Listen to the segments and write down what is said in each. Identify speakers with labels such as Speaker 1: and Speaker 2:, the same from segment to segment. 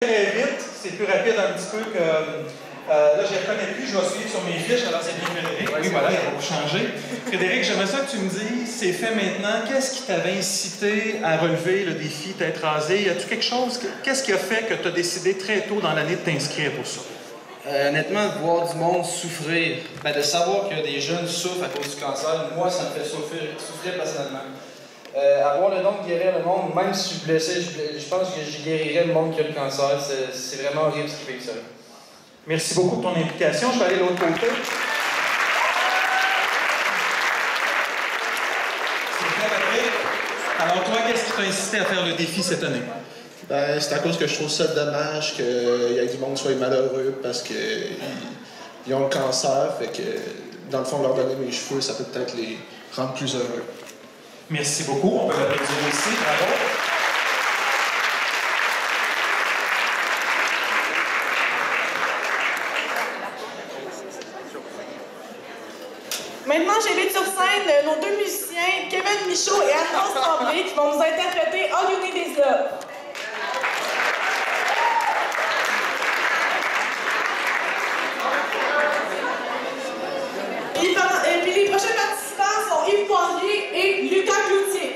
Speaker 1: Très vite, c'est plus rapide un petit peu que... là, je ne les reconnais plus, je vais suivre sur mes fiches, alors c'est bien Frédéric. Oui, voilà, il va vous changer. Frédéric, j'aimerais ça que tu me dises, c'est fait maintenant, qu'est-ce qui t'avait incité à relever le défi d'être rasé? Y a-t-il quelque chose, qu'est-ce qui a fait que tu as décidé très tôt dans l'année de t'inscrire pour ça?
Speaker 2: Honnêtement, de voir du monde souffrir, de savoir que des jeunes souffrent à cause du cancer, moi, ça me fait souffrir personnellement. Avoir le don de guérir le monde, même si je suis blessé, je pense que je guérirais le monde qui a le cancer. C'est vraiment horrible ce qui fait ça.
Speaker 1: Merci beaucoup pour ton implication. Je vais aller de l'autre côté. Alors toi, qu'est-ce qui t'a incité à faire le défi cette année?
Speaker 3: Ben, c'est à cause que je trouve ça dommage qu'il y ait du monde qui soit malheureux parce qu'ils ont le cancer. Fait que, dans le fond, leur donner mes cheveux, ça peut peut-être les rendre plus heureux.
Speaker 1: Merci beaucoup. On peut l'applaudir ici. Bravo.
Speaker 4: Maintenant, j'invite sur scène nos deux musiciens, Kevin Michaud et Alphonse Tremblay, qui vont nous interpréter All You Need Is Love. Et puis les prochains participants sont Yves Poirier et Lucas Cloutier.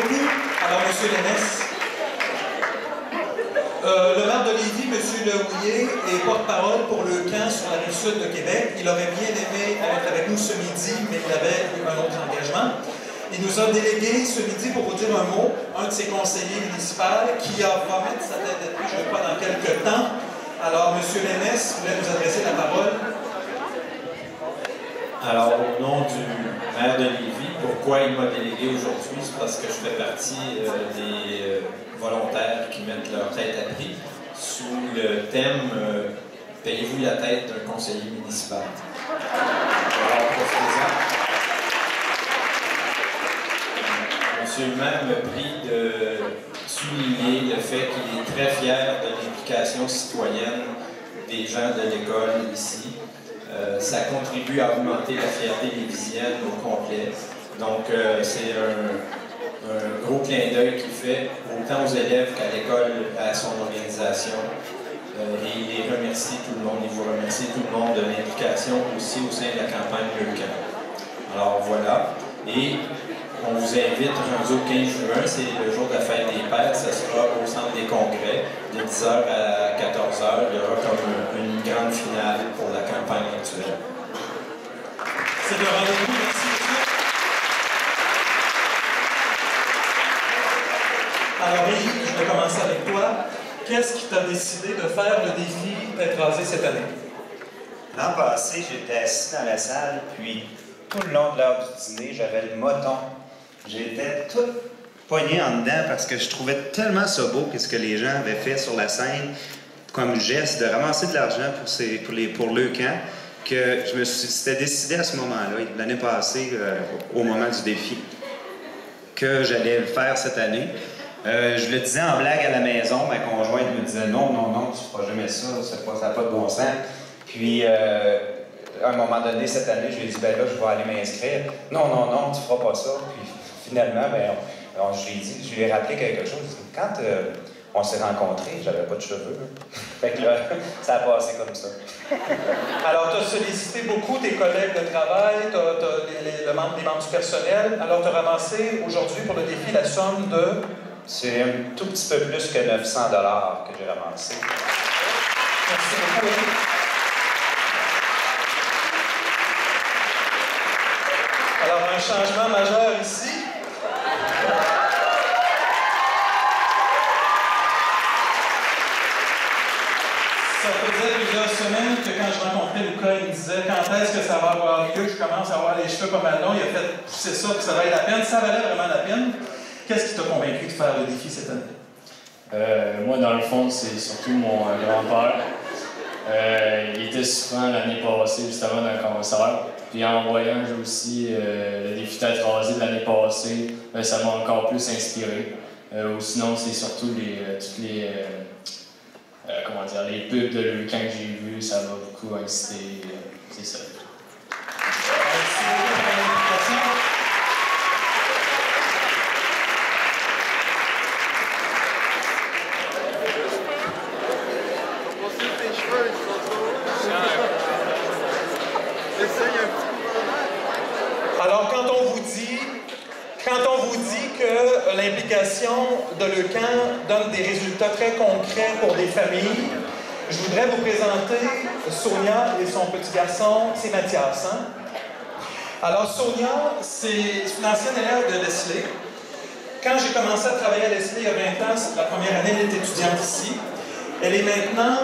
Speaker 1: beaucoup. Alors, M. Lénès. Le maire de Lévis, M. Lehouillier, est porte-parole pour le camp sur la rive-sud de Québec. Il aurait bien aimé être avec nous ce midi, mais il avait un autre engagement. Il nous a délégué ce midi pour vous dire un mot, un de ses conseillers municipaux qui va mettre sa tête de je ne sais pas dans quelques temps. Alors, M. Lénès, vous voulez nous adresser la parole?
Speaker 5: Alors, au nom du maire de Lévis, pourquoi il m'a délégué aujourd'hui? C'est parce que je fais partie des volontaires qui mettent leur tête à prix sous le thème Payez-vous la tête d'un conseiller municipal. Alors, profitez-en. Monsieur le maire m'a pris de souligner le fait qu'il est très fier de l'implication citoyenne des gens de l'école ici. Ça contribue à augmenter la fierté lévisienne au complet. Donc, c'est un gros clin d'œil qu'il fait autant aux élèves qu'à l'école, à son organisation. Et il les remercie tout le monde, il vous remercie tout le monde de l'implication aussi au sein de la campagne Leucan. Alors voilà. Et on vous invite rendu au 15 juin, c'est le jour de la fête des pères, ça sera au centre des congrès, de 10h à 14h. Il y aura comme une grande finale pour la campagne actuelle.
Speaker 1: C'est le rendez-vous, merci. Alors, Rémi, je vais commencer avec toi. Qu'est-ce qui t'a décidé de faire le défi d'être rasé cette année?
Speaker 6: L'an passé, j'étais assis dans la salle, puis tout le long de l'heure du dîner, j'avais le moton. J'étais tout pogné en dedans parce que je trouvais tellement ça beau ce que les gens avaient fait sur la scène comme geste de ramasser de l'argent pour Leucan que je me suis décidé à ce moment-là, l'année passée, au moment du défi, que j'allais le faire cette année. Je le disais en blague à la maison, ma conjointe me disait non, non, non, tu ne feras jamais ça, ça n'a pas de bon sens. Puis, à un moment donné, cette année, je lui ai dit, ben là, je vais aller m'inscrire. Non, non, non, tu ne feras pas ça. Puis, finalement, ben, je lui ai rappelé quelque chose. Quand on s'est rencontrés, j'avais pas de cheveux. Fait que là, ça a passé comme ça.
Speaker 1: Alors, tu as sollicité beaucoup tes collègues de travail, les membres du personnel. Alors, tu as ramassé aujourd'hui pour le défi la somme de...
Speaker 6: C'est un tout petit peu plus que 900 $ que j'ai ramassé.
Speaker 1: Merci beaucoup. Alors, un changement majeur ici. Ça faisait plusieurs semaines que quand je rencontrais Lucas, il me disait quand est-ce que ça va avoir lieu, je commence à avoir les cheveux pas mal longs, il a fait pousser ça, puis ça valait la peine. Ça valait vraiment la peine. Qu'est-ce qui t'a convaincu de faire le défi cette année?
Speaker 7: Moi, dans le fond, c'est surtout mon grand-père. Il était souffrant l'année passée, justement, d'un cancer. Puis en voyant aussi le défi tête rasée de l'année passée, ça m'a encore plus inspiré. Ou sinon, c'est surtout toutes les pubs de Leucan que j'ai vues, ça m'a beaucoup incité. C'est ça.
Speaker 1: Alors, quand on vous dit que l'implication de Leucan donne des résultats très concrets pour des familles, je voudrais vous présenter Sonia et son petit garçon, c'est Mathias. Hein? Alors, Sonia, c'est une ancienne élève de Leslie. Quand j'ai commencé à travailler à Leslie il y a 20 ans, la première année, elle est étudiante ici. Elle est maintenant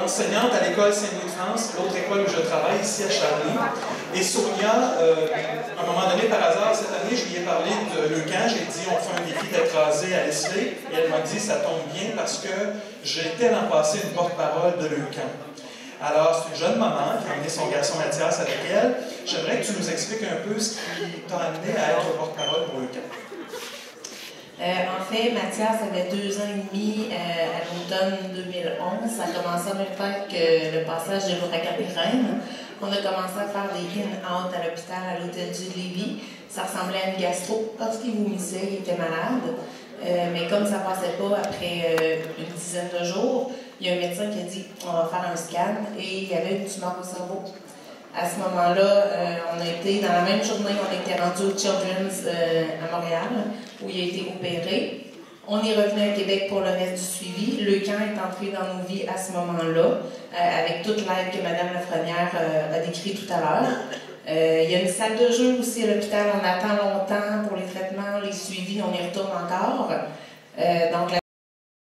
Speaker 1: enseignante à l'école Saint-Louis-de-France, l'autre école où je travaille ici à Charny. Et Sonia, à un moment donné, par hasard, cette année, je lui ai parlé de Leucan. J'ai dit, on fait un défi d'être rasé à Leslie. Et elle m'a dit, ça tombe bien parce que j'étais l'an passé une porte-parole de Leucan. Alors, c'est une jeune maman qui a amené son garçon Mathias avec elle. J'aimerais que tu nous expliques un peu ce qui t'a amené à être porte-parole pour Leucan.
Speaker 8: En fait, Mathias avait 2 ans et demi à l'automne 2011. Ça a commencé en même temps que le passage de l'ouragan Irène. On a commencé à faire des in-out à l'hôpital à l'hôtel du Lévis. Ça ressemblait à une gastro parce qu'il vomissait, il était malade. Mais comme ça ne passait pas après une dizaine de jours, il y a un médecin qui a dit on va faire un scan et il y avait une tumeur au cerveau. À ce moment-là, on a été, dans la même journée, on était rendu au Children's à Montréal. où il a été opéré. On est revenu à Québec pour le reste du suivi. Le camp est entré dans nos vies à ce moment-là, avec toute l'aide que Mme Lafrenière a décrit tout à l'heure. Il y a une salle de jeu aussi à l'hôpital. On attend longtemps pour les traitements, les suivis. On y retourne encore. Donc,